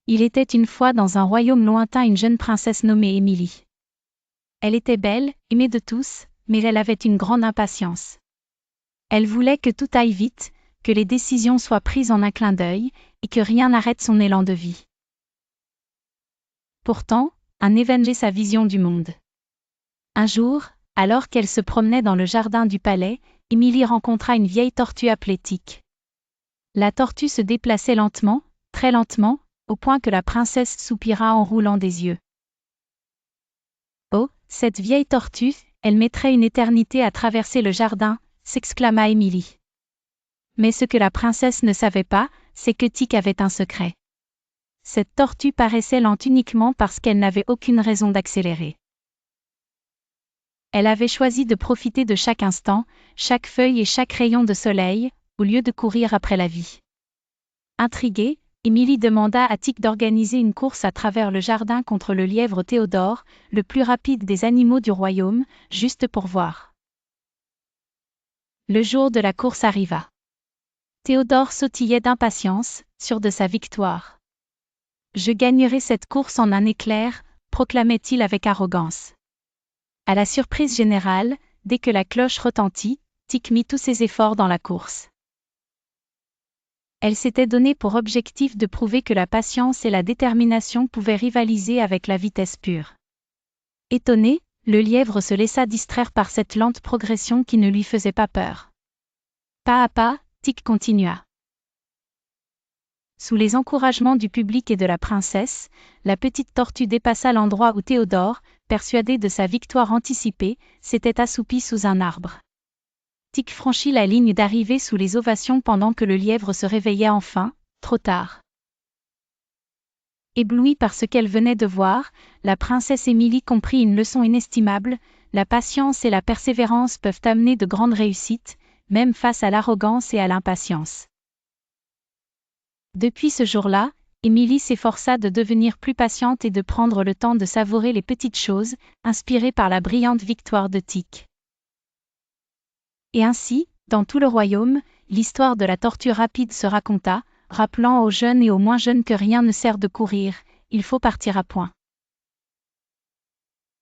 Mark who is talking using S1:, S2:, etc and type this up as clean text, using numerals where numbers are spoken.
S1: Il était une fois dans un royaume lointain une jeune princesse nommée Émilie. Elle était belle, aimée de tous, mais elle avait une grande impatience. Elle voulait que tout aille vite, que les décisions soient prises en un clin d'œil, et que rien n'arrête son élan de vie. Pourtant, un événement changeait sa vision du monde. Un jour, alors qu'elle se promenait dans le jardin du palais, Émilie rencontra une vieille tortue appelée Tic. La tortue se déplaçait lentement, très lentement, au point que la princesse soupira en roulant des yeux. Oh, cette vieille tortue, elle mettrait une éternité à traverser le jardin, s'exclama Émilie. Mais ce que la princesse ne savait pas, c'est que Tic avait un secret. Cette tortue paraissait lente uniquement parce qu'elle n'avait aucune raison d'accélérer. Elle avait choisi de profiter de chaque instant, chaque feuille et chaque rayon de soleil, au lieu de courir après la vie. Intriguée, Émilie demanda à Tic d'organiser une course à travers le jardin contre le lièvre Théodore, le plus rapide des animaux du royaume, juste pour voir. Le jour de la course arriva. Théodore sautillait d'impatience, sûr de sa victoire. « Je gagnerai cette course en un éclair », proclamait-il avec arrogance. À la surprise générale, dès que la cloche retentit, Tic mit tous ses efforts dans la course. Elle s'était donné pour objectif de prouver que la patience et la détermination pouvaient rivaliser avec la vitesse pure. Étonné, le lièvre se laissa distraire par cette lente progression qui ne lui faisait pas peur. Pas à pas, Tic continua. Sous les encouragements du public et de la princesse, la petite tortue dépassa l'endroit où Théodore, persuadé de sa victoire anticipée, s'était assoupi sous un arbre. Tic franchit la ligne d'arrivée sous les ovations pendant que le lièvre se réveillait enfin, trop tard. Éblouie par ce qu'elle venait de voir, la princesse Émilie comprit une leçon inestimable: la patience et la persévérance peuvent amener de grandes réussites, même face à l'arrogance et à l'impatience. Depuis ce jour-là, Émilie s'efforça de devenir plus patiente et de prendre le temps de savourer les petites choses, inspirée par la brillante victoire de Tic. Et ainsi, dans tout le royaume, l'histoire de la tortue rapide se raconta, rappelant aux jeunes et aux moins jeunes que rien ne sert de courir, il faut partir à point.